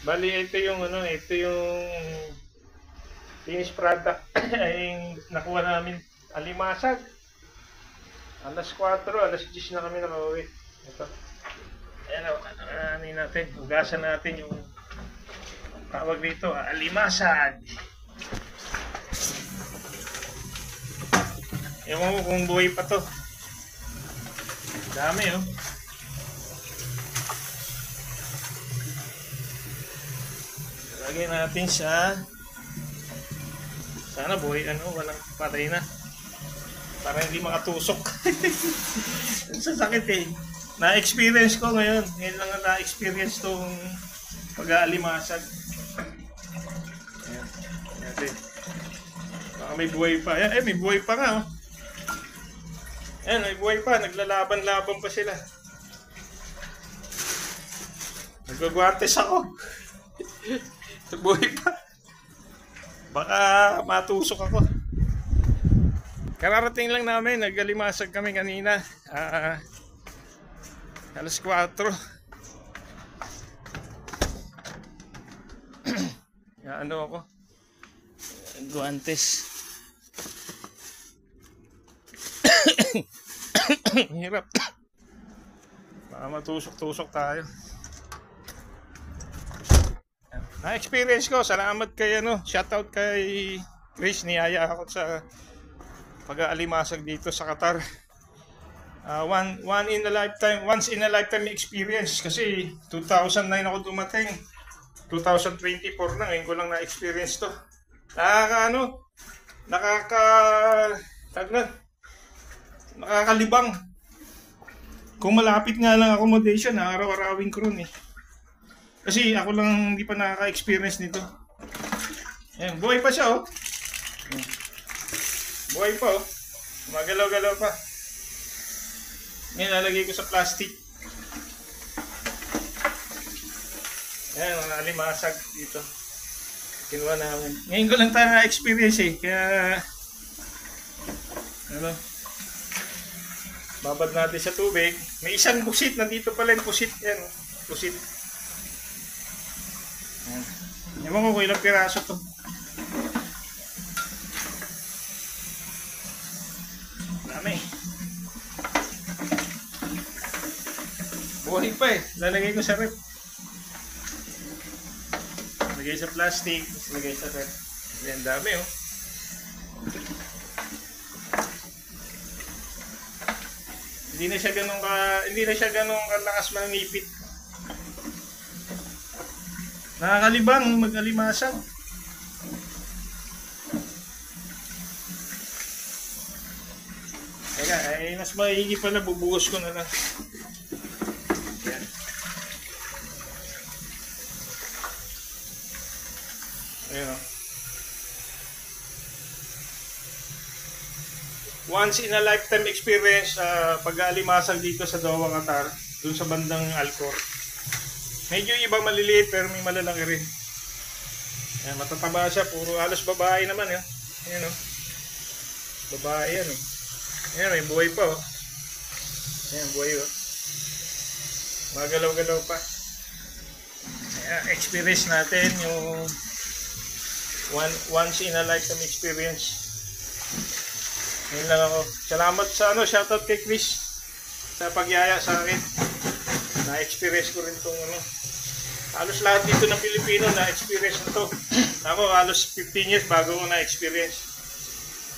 Bali, ito yung ano, ito yung finished product ay nakuha namin alimasag. Alas 4, alas 10 na kami nakauwi. Ito. Ayan o, ano natin, hugasan natin yung tawag dito, alimasag. Ewan ko kung buhay pa to. Dami oh. Lagay natin sa sana buhay walang patay na. Para hindi makatusok. Sasakit eh. Na-experience ko ngayon. Ngayon lang na-experience tong pag-aalimasag. Ayan. Ayan. Baka may buhay pa. Ayan, may buhay pa nga oh. Ayan, may buhay pa. Naglalaban-laban pa sila. Nagagwantes ako. Buhay pa. Baka matusok ako. Kararating lang namin, nagalimasag kami kanina. Alas 4. Ano ako? Guantes. Hirap. Baka matusok-tusok tayo. Na-experience ko, salamat kay shoutout kay Chris, niyaya ako sa pag-aalimasag dito sa Qatar. Once in a lifetime experience kasi 2009 ako dumating. 2024 na, ngayon ko lang na-experience to. Nakakalibang. Kung malapit nga lang accommodation, araw-arawin ko ron eh. Kasi ako lang hindi pa nakaka-experience nito. Ayan, buhay pa siya oh. Buhay pa oh. Magalaw-galaw pa. Ngayon lalagay ko sa plastic. Ayan, mga alimasag dito. Kinuha namin. Ngayon ko lang tayo na-experience eh. Kaya babad natin sa tubig. May isang pusit. Nandito pala yung pusit. Yan, pusit. Ewan ko kung ilang piraso to. Dami. Buhay pa eh. Lalagay ko sa rep. Lagay sa plastic. Lagay sa rep. Yan, dami oh. Hindi na siya ganun kalakas manipit. Nakakalibang mag-alimasag. Teka, mas maigi pala, bubuhos ko na lang. Yan. Ayan o. Once in a lifetime experience pag-aalimasag dito sa Doha, Qatar, dun sa bandang Alcor. Medyo iba maliliit pero may malalaki rin. Ayan, matataba siya, puro halos babae naman eh. Ayan oh. Babae yan oh. Ayan, may buhay pa oh. Ayan, buhay oh. Magalaw-galaw pa. Ayan, experience natin yung once in a lifetime experience. Ngayon lang ako. Salamat sa shoutout kay Chris sa pagyaya sa akin. Na-experience ko rin tong halos lahat dito ng Pilipino na-experience na to. Ako halos 15 years bago ko na-experience.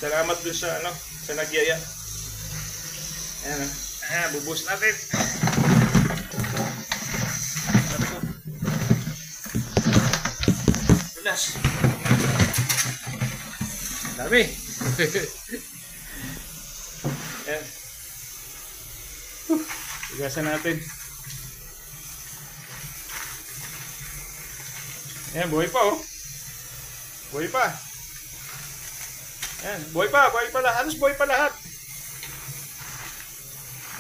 Salamat dun sa sa nagyaya. Ayan, bubus natin. Tulas. Dami. Ayan. Tugasan natin. Ayan, buhay pa oh. Buhay pa. Ayan, buhay pa lahat. Halos buhay pa lahat.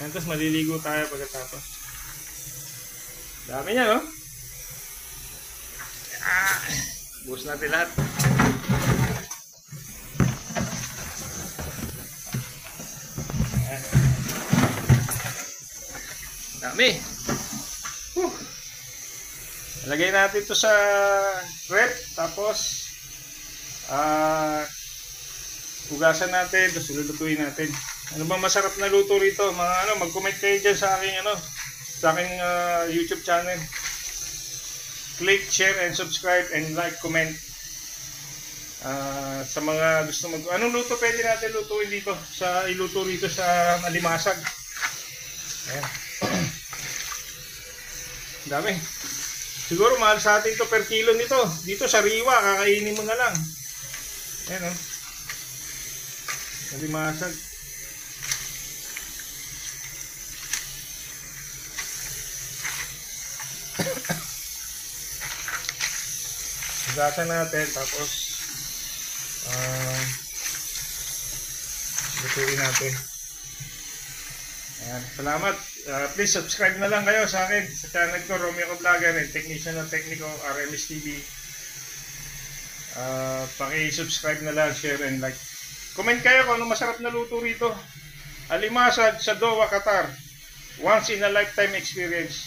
Ayan, tapos maliligo tayo pagkatapos. Dami niya no? Buhos natin lahat. Ayan. Dami. Lagay natin to sa rep. Tapos, hugasan natin. Tapos lulutuin natin. Ano bang masarap na luto rito? Mga ano, mag-comment kayo dyan sa aking ano, sa aking YouTube channel. Click, share, and subscribe, and like, comment. Sa mga gusto anong luto pwede natin lutuin dito? Iluto rito sa alimasag. Ayan. Dami. Siguro mahal sa atin to per kilo nito. Dito sa Riwa, kakainin mo na lang. Ayan o. Alimasag. Hugasan natin, tapos lutuin natin. Ayan. Salamat. Please subscribe na lang kayo sa akin sa channel ko, Romeo Vlogger and Technician ng Tekniko, RMS TV. Paki-subscribe na lang, share and like. Comment kayo kung ano masarap na luto rito. Alimasag sa Doha, Qatar. Once in a lifetime experience.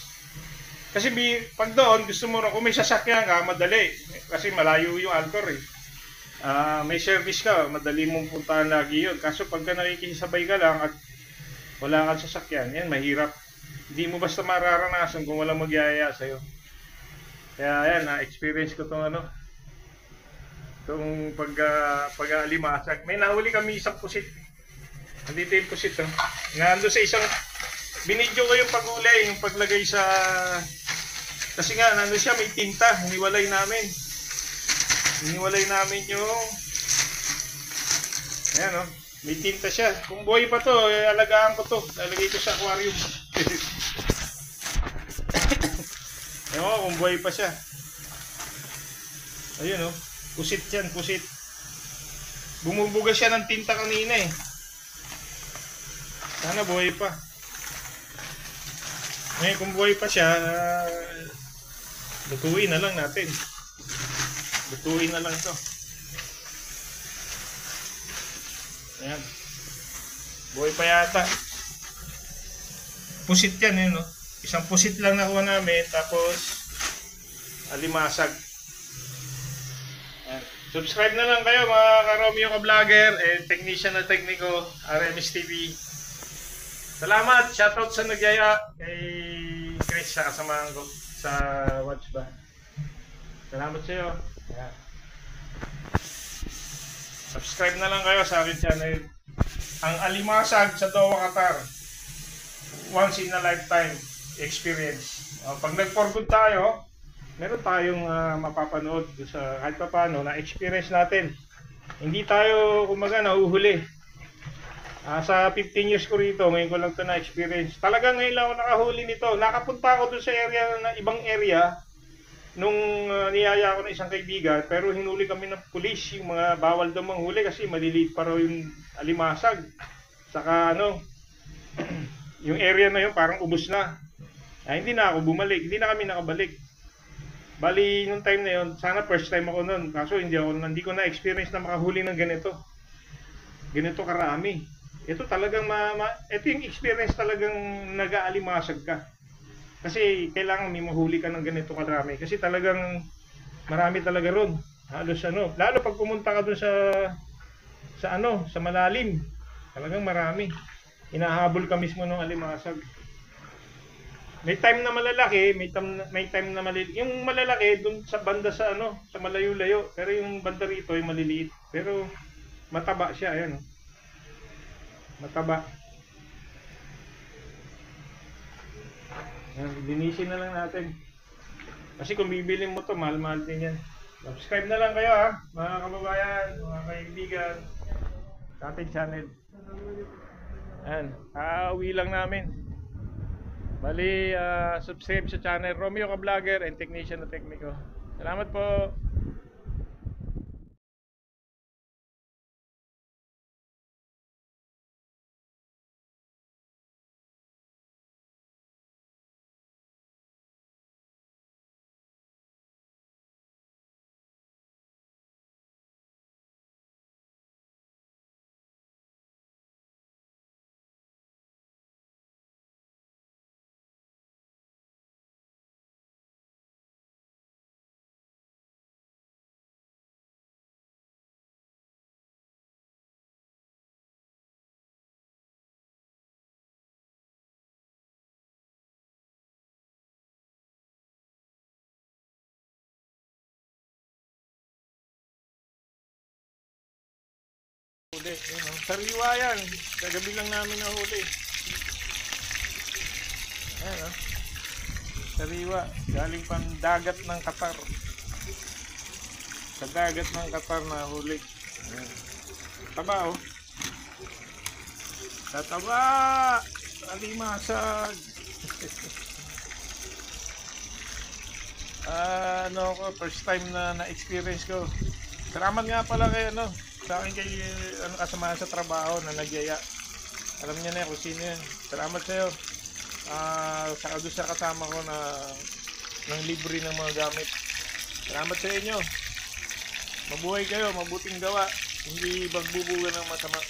Kasi pag doon, gusto mo kung may sasakyan ka, madali. Kasi malayo yung Alcor eh. May service ka, madali mong puntahan lagi yun. Kaso pagka nakikisabay ka lang at wala kang sasakyan, yan mahirap. Hindi mo basta mararanasan kung walang magyaya sa'yo. Kaya yan, experience ko itong ano, itong pag-alimasag. May nahuli kami isang pusit. Nandito yung pusit. Oh. Nando sa isang, binidyo ko yung paghuli, yung paglagay sa, kasi nga, nando siya, may tinta, hiniwalay namin. Hiniwalay namin yung, ayan o, may tinta siya. Kung buhay pa to, alagaan ko to. Lalagay ko sa aquarium. Ewan ko kung buhay pa siya. Ayun o, pusit yan, pusit. Bumubuga siya ng tinta kanina eh. Sana buhay pa. Ngayon kung buhay pa siya, lutuin na lang natin. Lutuin na lang ito. Ayan. Buhay pa yata. Pusit yan eh, no? Isang pusit lang nakuha namin, tapos alimasag. Ayan. Subscribe na lang kayo mga ka-Romeo ka-vlogger and Technician na Tekniko, RMS TV. Salamat! Shoutout sa nagyaya kay Chris sa kasamahan ko sa Watch Ba. Salamat sa iyo. Ayan. Subscribe na lang kayo sa akin channel. Ang alimasag sa Doha, Qatar. Once in a lifetime experience. Pag nag-for good tayo, meron tayong mapapanood sa kahit pa paano na experience natin. Hindi tayo kumaga nahuhuli. Sa 15 years ko rito, ngayon ko lang ito na-experience. Talagang ngayon lang ako nakahuli nito. Nakapunta ako doon sa area na ibang area nung niyaya ko ng isang kaibigan, pero hinuli kami ng pulis. Yung mga bawal daw manghuli kasi maliliit pa raw yung alimasag. Saka ano, yung area na yun parang ubos na. Hindi na ako bumalik, hindi na kami nakabalik. Bali, nung time na yun, sana first time ako nun. Kaso hindi ko na-experience na makahuli ng ganito. Ganito karami. Ito talagang ito yung experience talagang nag-aalimasag ka. Kasi kailangan may mahuli ka ng ganito karami. Kasi talagang marami talaga ron. Halos ano, lalo pag pumunta ka doon sa malalim. Talagang marami. Hinahabol ka mismo ng alimasag. May time na malalaki, may time na maliliit. Yung malalaki doon sa banda sa malayo-layo, pero yung banda rito ay maliliit. Pero mataba siya, ayan. Mataba. Linisin na lang natin. Kasi kung bibilin mo to, mahal-mahal din yan. Subscribe na lang kayo ha, mga kababayan, mga kaibigan, sa ating channel. Ayan, uuwi lang namin. Bali, subscribe sa channel Romeo ka-vlogger and Technician na Tekniko. Salamat po. Huli. Yun, oh. Sariwa yan. Kagabi lang namin nahuli. Ayan, oh. Sariwa. Galing pang dagat ng Qatar. Sa dagat ng Qatar na huli. Ayan. Taba, oh. Tataba! Alimasag! Ano ko, first time na na-experience ko. Salamat nga pala kay sa akin kay kasama sa trabaho na nagyaya. Alam niya na kung sino yan. Salamat sa'yo. Saka doon sa kasama ko na ng libre ng mga gamit. Salamat sa inyo. Mabuhay kayo, mabuting gawa. Hindi magbubuga ng masama.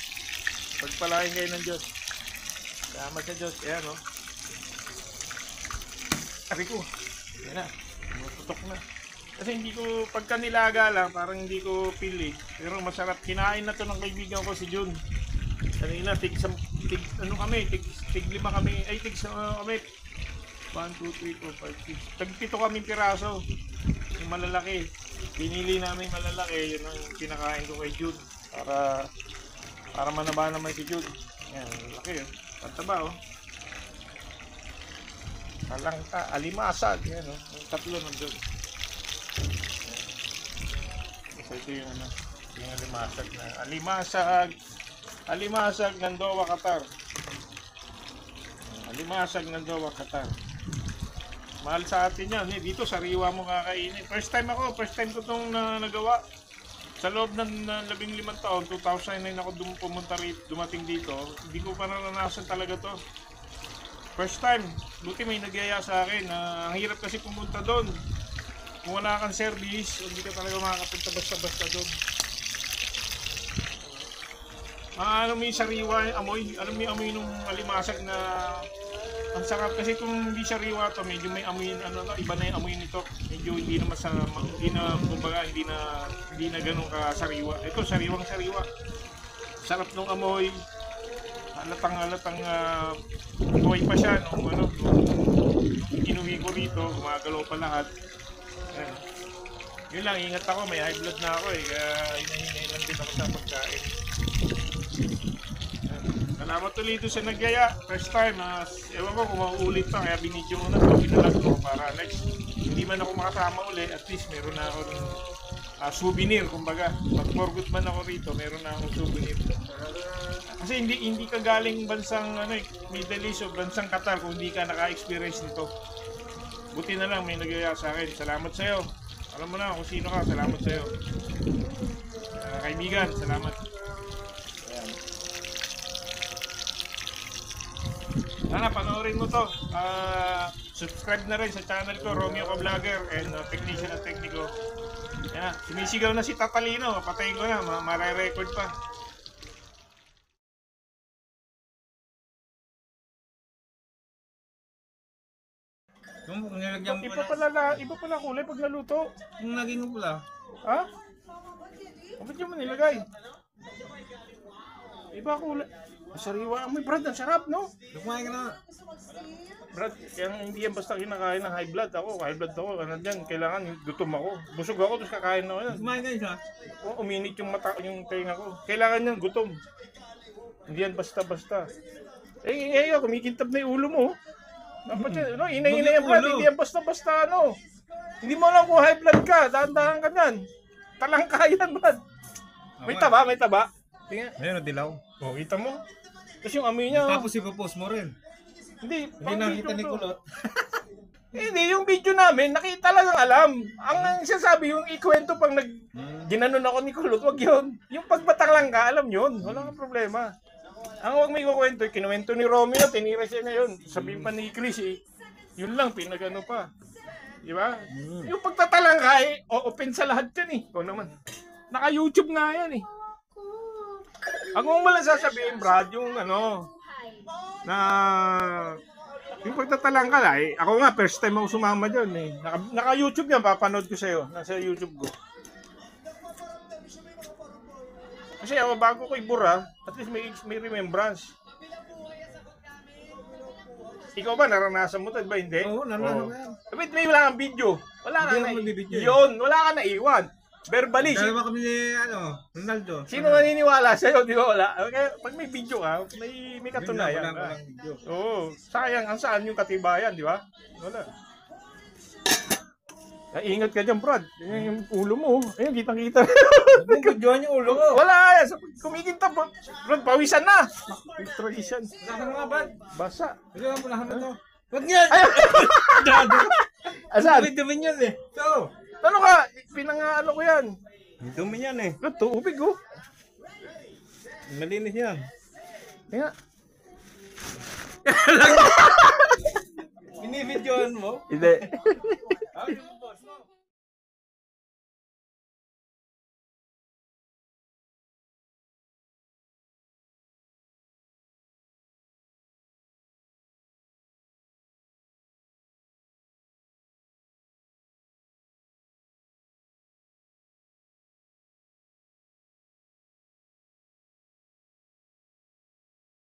Pagpalain kayo ng Diyos. Salamat sa Diyos. Ayan, oh. Ari ko. Ayan na. Putok na. Kasi hindi ko, pagka nilaga lang, parang hindi ko pili. Pero masarap. Kinain na to ng kaibigan ko si Jun. Kanina, tig 5 kami. Ay, tig kami. 1, 2, 3, 4, 5, 6. Tag 7 kami piraso. Yung malalaki. Pinili namin malalaki. Yun ang pinakain ko kay Jun. Para manaba naman si Jun. Yan, laki yun. Pantaba, oh. Talangka, alimasag. Yan, oh. Yung tatlo nandun. So, ito yung yung alimasag na. Alimasag ng Doha, Qatar. Alimasag ng Doha, Qatar. Mahal sa atin yan. Dito, sariwa mo kakainin. First time ko itong nagawa. Sa loob ng 15 taon, 2009 ako dumating dito. Hindi ko pa naranasan talaga to. First time. Buti may nagyaya sa akin. Ang hirap kasi pumunta doon. Kung wala kang service, hindi ka talaga makakapunta basta-basta doon. Ano mo yung sariwa, amoy? Alam mo yung amoy ng alimasag na ang sarap kasi kung hindi sariwa to, medyo may amoy, iba na yung amoy nito. Medyo hindi na ganun ka sariwa. Ito, sariwang-sariwa. Sarap ng amoy. Halatang buhay pa siya nung inuwi ko rito, gumagalaw pa lahat. Ayan. Yun lang, ingat ako, may high blood na ako kaya hinahinay lang din ako sa pagkain. Salamat ulit sa nagyaya. First time, ewan ko kung mauulit pa, kaya binidyo ko na ito, pinalag ko para next, hindi man ako makasama ulit, at least meron na ako ng souvenir, kumbaga. Pag for good man ako rito, meron na akong souvenir. Kasi hindi ka galing bansang Middle East o bansang Qatar kung hindi ka naka-experience nito. Buti na lang may nagyaya sa akin. Salamat sa'yo. Alam mo na kung sino ka. Salamat sa'yo. Kaibigan, salamat. Ayan. Sana panoorin mo to. Subscribe na rin sa channel ko, Romeo Ka Vlogger and Technician at Technico. Ayan. Sumisigaw na si Tatalino. Patayin ko na. Mare-record pa. Kung nilagyan mo Iba pala kulay pag naluto. Kung naging pula. Ha? Bakit yung nilagay? Iba kulay. Sariwa. May Brad, ang sarap, no? Kumain ka na. Brad, hindi yan basta kinakain ng high blood. High blood ako. Kailangan gutom ako. Busog ako, tapos kakain na ako yan. Kumain ka isa? Uminit yung mata, yung tenga ko. Kailangan yan gutom. Hindi yan basta-basta. Kumikintab na yung ulo mo. Ina-ina yan, Brad. Hindi yan basta-basta, Hindi mo alam kung high blood ka. Dahan-dahan ka yan. Talangka yan, Brad. May taba, may taba. Tingnan. Ayun, dilaw. Kita mo? Tapos yung amoy niya. Tapos ipopost mo rin. Hindi nakita ni Kulot. Hindi, yung video namin, nakita lang ang alam. Ang sinasabi, yung ikwento pang ginanon ako ni Kulot, wag yun. Yung pagbatang lang ka, alam yun. Wala kang problema. Ang wag may kukwento, kinuwento ni Romeo, tinira siya ngayon. Sabihin pa ni Chris, yun lang, pinagano pa. Di ba? Yung pagtatalang ka, open sa lahat yan O naman. Naka-YouTube nga yan Ang mo lang sasabihin, Brad, yung yung pagtatalang ka ako nga, first time ako sumama dyan Naka-YouTube yan, papanood ko sa'yo. Nasa YouTube ko. Kasi ako, bago ko ibura, at least may remembrance. Ikaw ba, naranasan mo ito, ba hindi? Oo, naranasan ko yan. Wait, may wala kang video. Wala ka na magbibideo. Yun, wala ka na iwan. Verbally. Dalawa kami ni, Ronaldo. Sino naniniwala sa'yo? Di ba wala? Okay, pag may video ka, may katunayan ka. Walang video. Oo. Sayang, ang saan yung katibayan, di ba? Wala. Ay, ingat ka dyan, Brad. Yan yung ulo mo. Ayun, kitang-kita. Videoan yung ulo ko. Wala. Kumikinta, Brad. Pawisan na. Pawisan. Nasa mga bad. Basa. Videoan mo na to. Wag niyan! Asan? Dumi yan eh. So, Ano ka? Pinangaano ko yan. dumi yan eh. Ito, tubig oh. Malinis yan. Kaya, Binibidyoan mo? hindi. Ah,